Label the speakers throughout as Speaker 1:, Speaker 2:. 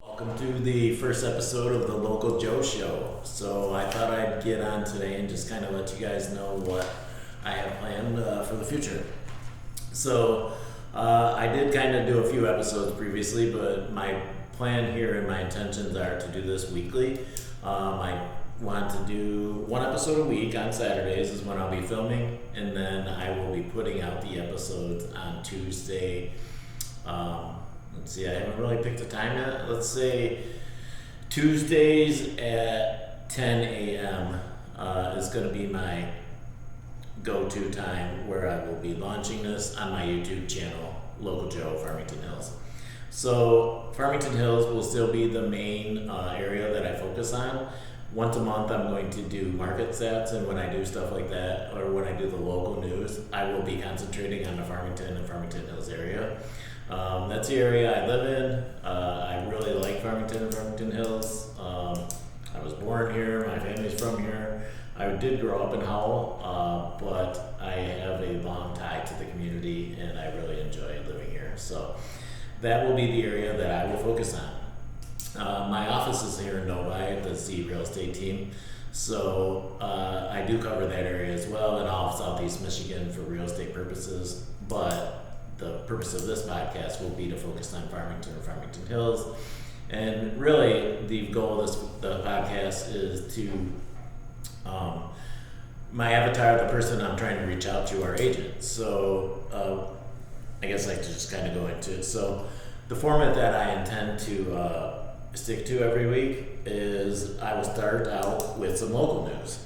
Speaker 1: Welcome to the first episode of the Local Joe Show. So I thought I'd get on today and just kind of let you guys know what I have planned for the future. So I did kind of do a few episodes previously, but my plan here and my intentions are to do this weekly. I want to do one episode a week on Saturdays is when I'll be filming, and then I will be putting out the episodes on Tuesday. Let's see, I haven't really picked a time yet. Let's say Tuesdays at 10 a.m. Is going to be my go-to time where I will be launching this on my YouTube channel, Local Joe Farmington Hills. So Farmington Hills will still be the main area that I focus on. Once a month I'm going to do market stats, and when I do stuff like that, or when I do the local news, I will be concentrating on the Farmington and Farmington Hills area. That's the area I live in. I really like Farmington and Farmington Hills. I was born here, my family's from here. I did grow up in Howell, but I have a long tie to the community and I really enjoy living here. So that will be the area that I will focus on. My office is here in Novi, that's the real estate team. So I do cover that area as well, and all of Southeast Michigan for real estate purposes. But the purpose of this podcast will be to focus on Farmington and Farmington Hills. And really, the goal of the podcast is to, my avatar, the person I'm trying to reach out to, are agents. So I guess I could just kind of go into it. So the format that I intend to stick to every week is I will start out with some local news.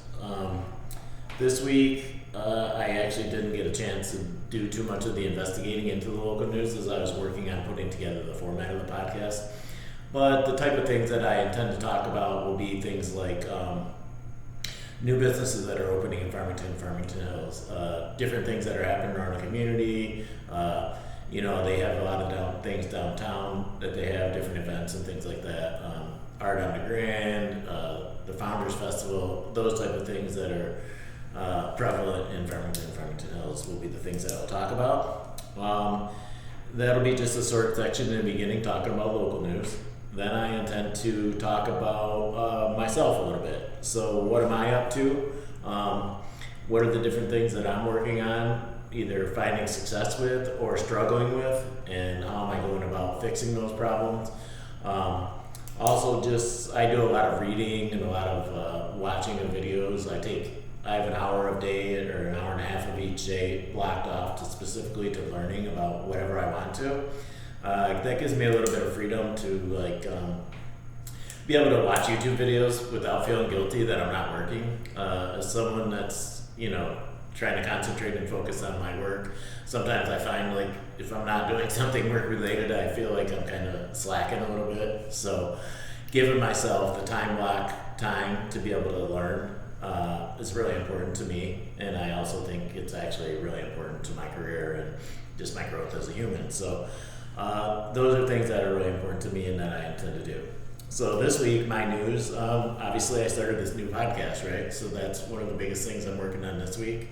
Speaker 1: This week, I actually didn't get a chance to do too much of the investigating into the local news as I was working on putting together the format of the podcast. But the type of things that I intend to talk about will be things like new businesses that are opening in Farmington Hills, different things that are happening around the community. They have a lot of things downtown that they have, different events and things like that. Art on the Grand, the Founders Festival, those type of things that are prevalent in Farmington Hills will be the things that I'll talk about. That'll be just a short section in the beginning talking about local news. Then I intend to talk about myself a little bit. So what am I up to? What are the different things that I'm working on, either finding success with or struggling with, and how am I going about fixing those problems? Also, I do a lot of reading and a lot of watching of videos. I have an hour a day or an hour and a half of each day blocked off specifically to learning about whatever I want to. That gives me a little bit of freedom to be able to watch YouTube videos without feeling guilty that I'm not working. As someone that's trying to concentrate and focus on my work, sometimes I find if I'm not doing something work related, I feel like I'm kind of slacking a little bit. So giving myself the time to be able to learn is really important to me, and I also think it's actually really important to my career and just my growth as a human. So those are things that are really important to me and that I intend to do. So this week, my news, obviously I started this new podcast, right? So that's one of the biggest things I'm working on this week.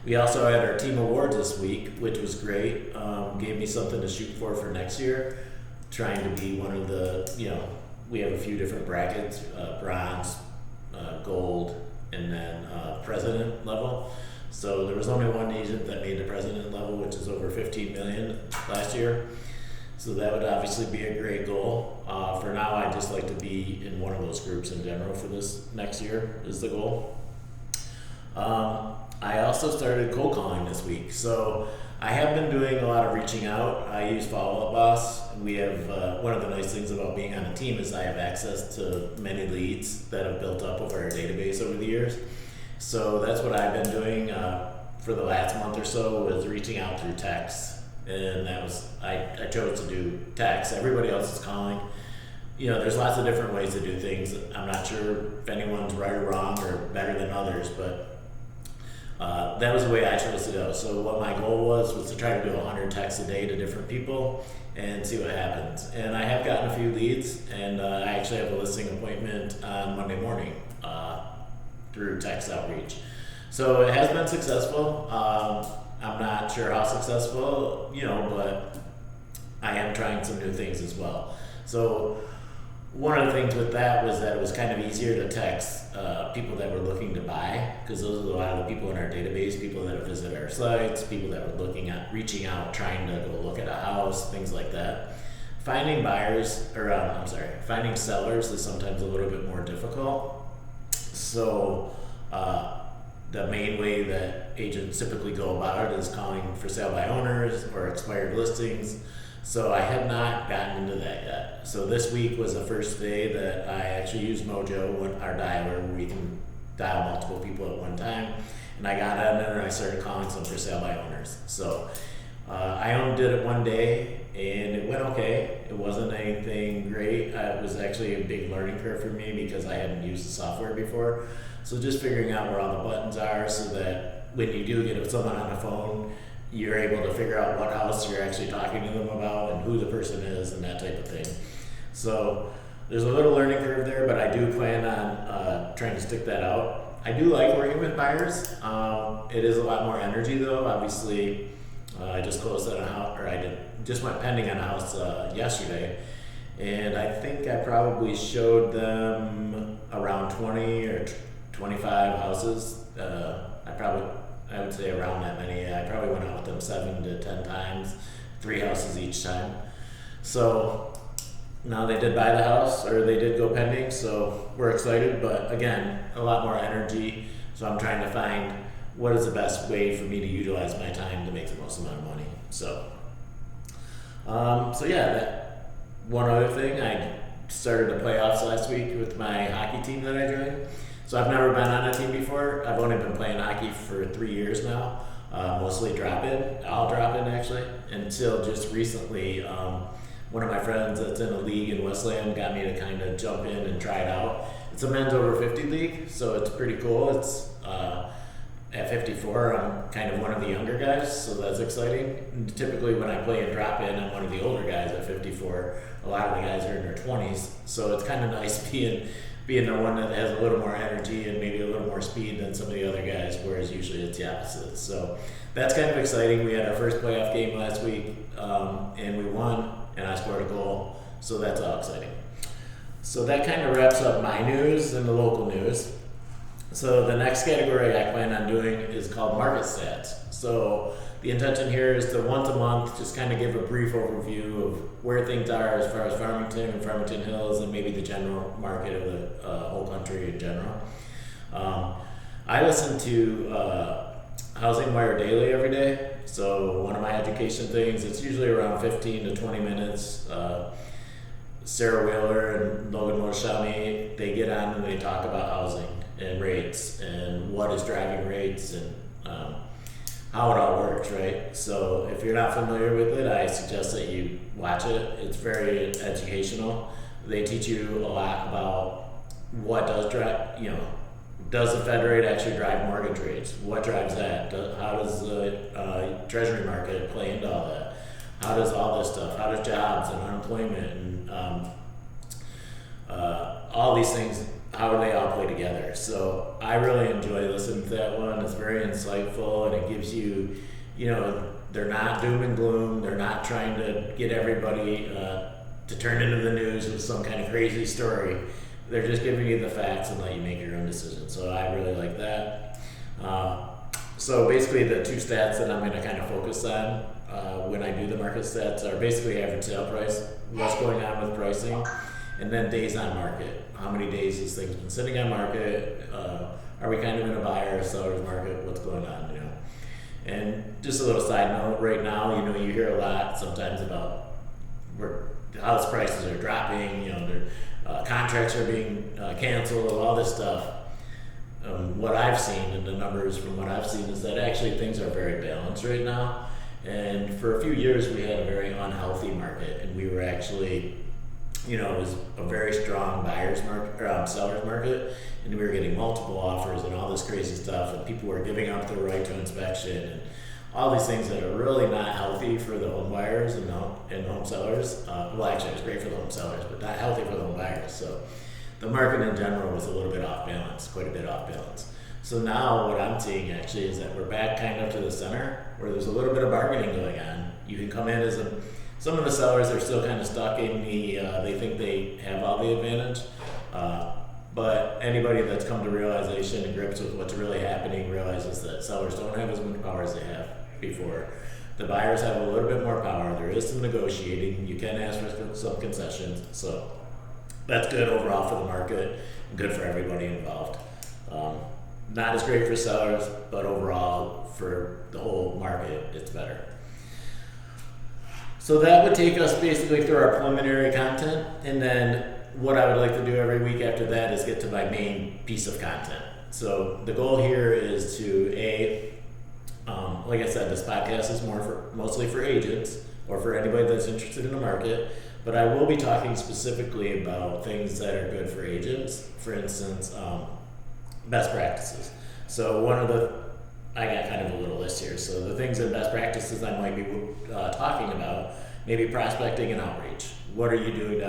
Speaker 1: We also had our team awards this week, which was great. Gave me something to shoot for next year. Trying to be one of the, we have a few different brackets, bronze, gold, and then president level. So there was only one agent that made the president level, which is over 15 million last year. So that would obviously be a great goal. For now, I'd just like to be in one of those groups in general for this next year is the goal. I also started cold calling this week. So I have been doing a lot of reaching out. I use Follow Up Boss. We have, one of the nice things about being on a team is I have access to many leads that have built up over our database over the years. So that's what I've been doing for the last month or so, was reaching out through text. And that was, I chose to do text. Everybody else is calling. There's lots of different ways to do things. I'm not sure if anyone's right or wrong or better than others, but that was the way I chose to go. So what my goal was to try to do 100 texts a day to different people and see what happens. And I have gotten a few leads, and I actually have a listing appointment on Monday morning through text outreach. So it has been successful. I'm not sure how successful, but I am trying some new things as well. So one of the things with that was that it was kind of easier to text people that were looking to buy, because those are a lot of the people in our database, people that visit our sites, people that were looking at reaching out, trying to go look at a house, things like that. Finding buyers, or finding sellers is sometimes a little bit more difficult. So the main way that agents typically go about it is calling for sale by owners or expired listings. So I had not gotten into that yet. So this week was the first day that I actually used Mojo, our dialer, where we can dial multiple people at one time. And I got on there and I started calling some for sale by owners. So I only did it one day and it went okay. It wasn't anything great. It was actually a big learning curve for me because I hadn't used the software before. So just figuring out where all the buttons are so that when you do get someone on the phone, you're able to figure out what house you're actually talking to them about and who the person is and that type of thing. So there's a little learning curve there, but I do plan on trying to stick that out. I do like working with buyers. It is a lot more energy though. Obviously, I just closed on a house, or just went pending on a house yesterday, and I think I probably showed them around 20 or 25 houses. I would say around that many. I probably went out with them 7 to 10 times, 3 houses each time. So now they did buy the house, or they did go pending, so we're excited, but again, a lot more energy. So I'm trying to find what is the best way for me to utilize my time to make the most amount of money. So that one other thing, I started the playoffs last week with my hockey team that I joined. So I've never been on a team before. I've only been playing hockey for 3 years now, mostly drop-in. I'll drop in actually, until just recently. One of my friends that's in a league in Westland got me to kind of jump in and try it out. It's a men's over 50 league, so it's pretty cool. It's at 54, I'm kind of one of the younger guys, so that's exciting. And typically when I play in drop-in, I'm one of the older guys at 54. A lot of the guys are in their 20s, so it's kind of nice being the one that has a little more energy and maybe a little more speed than some of the other guys, whereas usually it's the opposite. So that's kind of exciting. We had our first playoff game last week, and we won, and I scored a goal, so that's all exciting. So that kind of wraps up my news and the local news. So the next category I plan on doing is called market stats. So the intention here is to once a month just kind of give a brief overview of where things are as far as Farmington and Farmington Hills and maybe the general market of the whole country in general. I listen to Housing Wire Daily every day. So one of my education things, it's usually around 15 to 20 minutes. Sarah Wheeler and Logan Moshami, they get on and they talk about housing and rates and what is driving rates and how it all works, right? So if you're not familiar with it, I suggest that you watch it. It's very educational. They teach you a lot about what does drive, does the Fed rate actually drive mortgage rates? What drives that? How does the treasury market play into all that? How does all this stuff, how does jobs and unemployment and all these things, how do they all play together? So I really enjoy listening to that one. It's very insightful and it gives you, they're not doom and gloom. They're not trying to get everybody to turn into the news with some kind of crazy story. They're just giving you the facts and let you make your own decision. So I really like that. So basically the 2 stats that I'm going to kind of focus on when I do the market stats are basically average sale price, what's going on with pricing, and then days on market. How many days has things been sitting on market? Are we kind of in a buyer or seller's market? What's going on, And just a little side note, right now, you hear a lot sometimes about where house prices are dropping, their contracts are being canceled, all this stuff. What I've seen and the numbers from what I've seen is that actually things are very balanced right now. And for a few years we had a very unhealthy market, and we were actually, it was a very strong buyer's market or seller's market, and we were getting multiple offers and all this crazy stuff, and people were giving up their right to inspection and all these things that are really not healthy for the home buyers and home sellers. Well, actually, it was great for the home sellers, but not healthy for the home buyers. So the market in general was a little bit off balance, quite a bit off balance. So now what I'm seeing actually is that we're back kind of to the center where there's a little bit of bargaining going on. You can come in as a Some of the sellers are still kind of stuck in the, they think they have all the advantage. But anybody that's come to realization and grips with what's really happening realizes that sellers don't have as much power as they have before. The buyers have a little bit more power. There is some negotiating. You can ask for some concessions. So that's good overall for the market and good for everybody involved. Not as great for sellers, but overall for the whole market, it's better. So that would take us basically through our preliminary content, and then what I would like to do every week after that is get to my main piece of content. So the goal here is to like I said, this podcast is mostly for agents or for anybody that's interested in the market, but I will be talking specifically about things that are good for agents. For instance, best practices. So I got kind of a little list here. So the things in best practices I might be talking about, maybe prospecting and outreach. What are you doing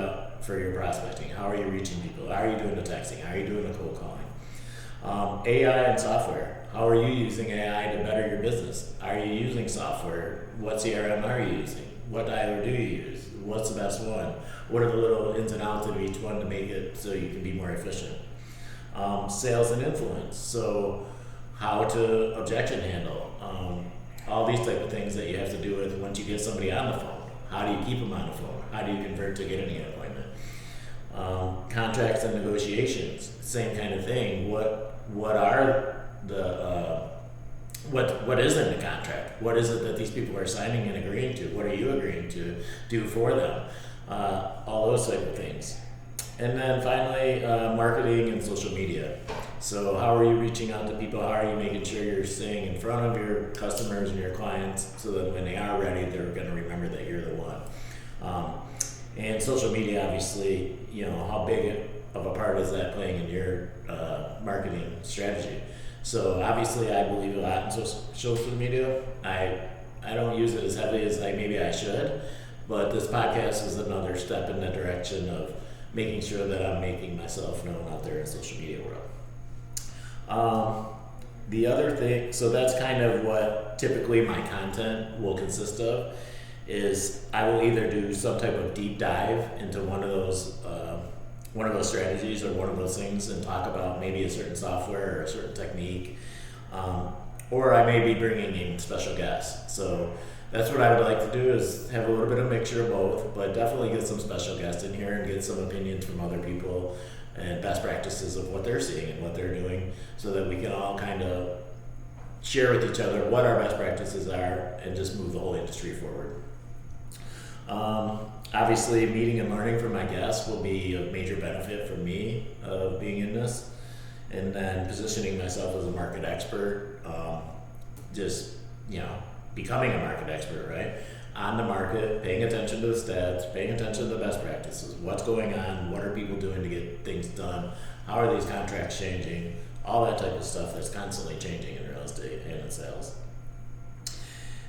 Speaker 1: for your prospecting? How are you reaching people? How are you doing the texting? How are you doing the cold calling? AI and software. How are you using AI to better your business? Are you using software? What CRM are you using? What dialer do you use? What's the best one? What are the little ins and outs of each one to make it so you can be more efficient? Sales and influence. So how to objection handle. All these type of things that you have to do with once you get somebody on the phone. How do you keep them on the phone? How do you convert to getting an appointment? Contracts and negotiations, same kind of thing. What are the what is in the contract? What is it that these people are signing and agreeing to? What are you agreeing to do for them? All those type of things. And then finally, marketing and social media. So how are you reaching out to people? How are you making sure you're staying in front of your customers and your clients so that when they are ready, they're going to remember that you're the one. And social media, obviously, how big of a part is that playing in your marketing strategy? So obviously, I believe a lot in social media. I don't use it as heavily as maybe I should, but this podcast is another step in the direction of making sure that I'm making myself known out there in the social media world. The other thing, so that's kind of what typically my content will consist of, is I will either do some type of deep dive into one of those strategies or one of those things and talk about maybe a certain software or a certain technique, or I may be bringing in special guests. So that's what I would like to do, is have a little bit of mixture of both, but definitely get some special guests in here and get some opinions from other people and best practices of what they're seeing and what they're doing, so that we can all kind of share with each other what our best practices are and just move the whole industry forward. Obviously, meeting and learning from my guests will be a major benefit for me of being in this, and then positioning myself as a market expert, becoming a market expert, right? On the market, paying attention to the stats, paying attention to the best practices, what's going on, what are people doing to get things done, how are these contracts changing, all that type of stuff that's constantly changing in real estate and in sales.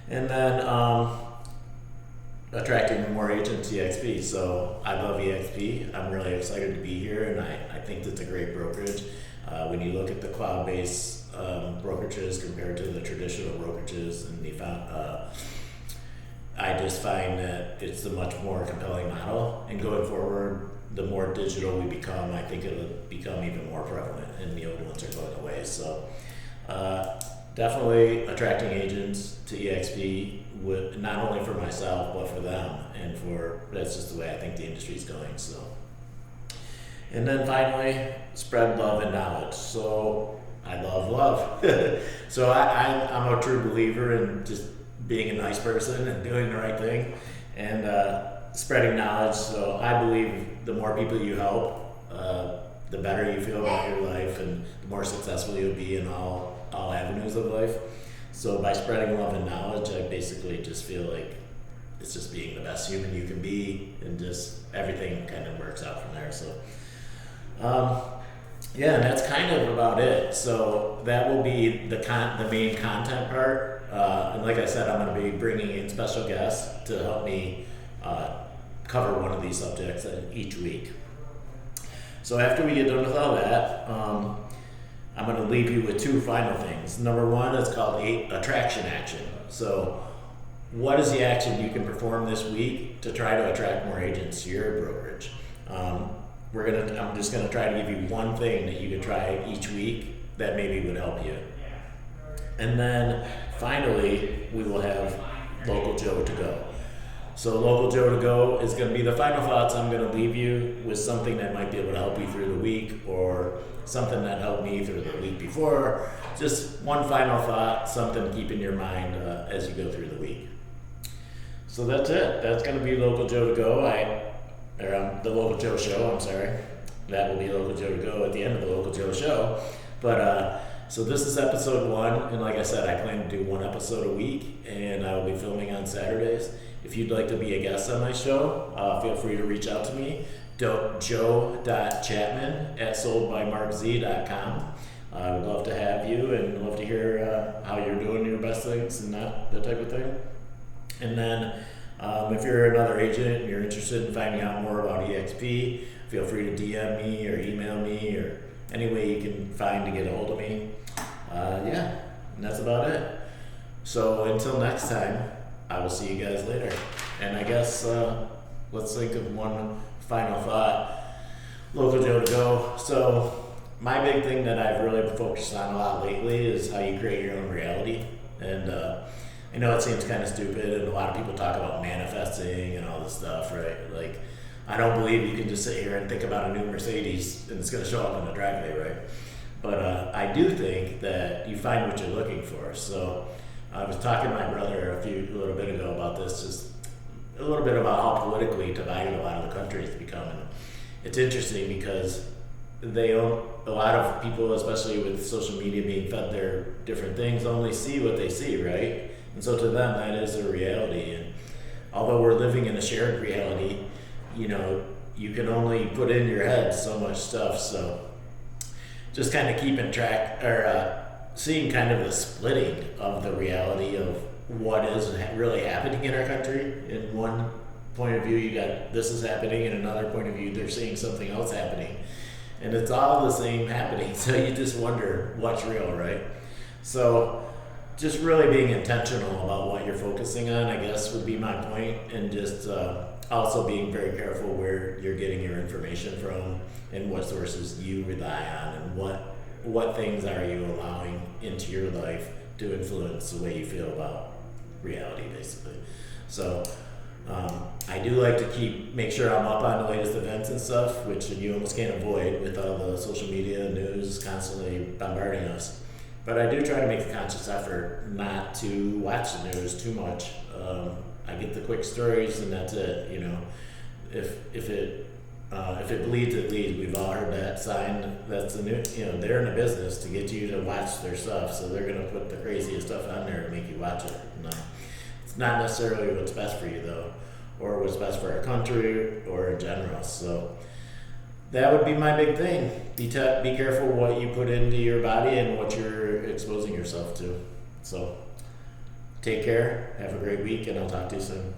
Speaker 1: And then attracting more agents to EXP. So I love EXP. I'm really excited to be here, and I think that's a great brokerage. When you look at the cloud-based brokerages compared to the traditional brokerages, and I just find that it's a much more compelling model. And going forward, the more digital we become, I think it'll become even more prevalent, and the old ones are going away. So definitely attracting agents to EXP, not only for myself, but for them, and that's just the way I think the industry's going. So, and then finally, spread love and knowledge. So I love. So I'm a true believer in just being a nice person and doing the right thing, and spreading knowledge. So I believe the more people you help, the better you feel about your life, and the more successful you'll be in all avenues of life. So by spreading love and knowledge, I basically just feel like it's just being the best human you can be, and just everything kind of works out from there. So and that's kind of about it. So that will be the main content part. And like I said, I'm going to be bringing in special guests to help me cover one of these subjects each week. So after we get done with all that, I'm going to leave you with two final things. Number one is called attraction action. So what is the action you can perform this week to try to attract more agents to your brokerage? I'm just gonna try to give you one thing that you can try each week that maybe would help you. And then finally, we will have Local Joe to Go. So Local Joe to Go is going to be the final thoughts. I'm going to leave you with something that might be able to help you through the week, or something that helped me through the week before. Just one final thought, something to keep in your mind as you go through the week. So that's it. That's going to be Local Joe to Go. The Local Joe Show, I'm sorry. That will be Local Joe to Go at the end of the Local Joe Show. But so this is episode 1, and like I said, I plan to do 1 episode a week, and I will be filming on Saturdays. If you'd like to be a guest on my show, feel free to reach out to me, joe.chapman@soldbymarkz.com. I would love to have you, and love to hear how you're doing your best things and that type of thing. And then if you're another agent and you're interested in finding out more about EXP, feel free to DM me or email me, or any way you can find to get a hold of me. And that's about it. So until next time, I will see you guys later. And I guess let's think of one final thought. Local Joe to Go. So my big thing that I've really focused on a lot lately is how you create your own reality. And I know it seems kind of stupid, and a lot of people talk about manifesting and all this stuff, right? Like, I don't believe you can just sit here and think about a new Mercedes and it's going to show up in the driveway, right? But I do think that you find what you're looking for. So I was talking to my brother a little bit ago about this, just a little bit about how politically divided a lot of the country is becoming. It's interesting because a lot of people, especially with social media being fed their different things, only see what they see, right? And so to them, that is their reality. And although we're living in a shared reality, you can only put in your head so much stuff. So just kind of keeping track, or seeing kind of the splitting of the reality of what is really happening in our country. In one point of view, you got this is happening, in another point of view, they're seeing something else happening. And it's all the same happening. So you just wonder what's real, right? So just really being intentional about what you're focusing on, I guess, would be my point. And just also being very careful where you're getting your information from, and what sources you rely on, and what things are you allowing into your life to influence the way you feel about reality, basically. So I do like to make sure I'm up on the latest events and stuff, which you almost can't avoid with all the social media news constantly bombarding us. But I do try to make a conscious effort not to watch the news too much. I get the quick stories, and that's it. If it bleeds, it leads. We've all heard that sign. That's the new. They're in a business to get you to watch their stuff, so they're gonna put the craziest stuff on there to make you watch it. No, it's not necessarily what's best for you though, or what's best for our country or in general. So that would be my big thing. Be careful what you put into your body and what you're exposing yourself to. So take care, have a great week, and I'll talk to you soon.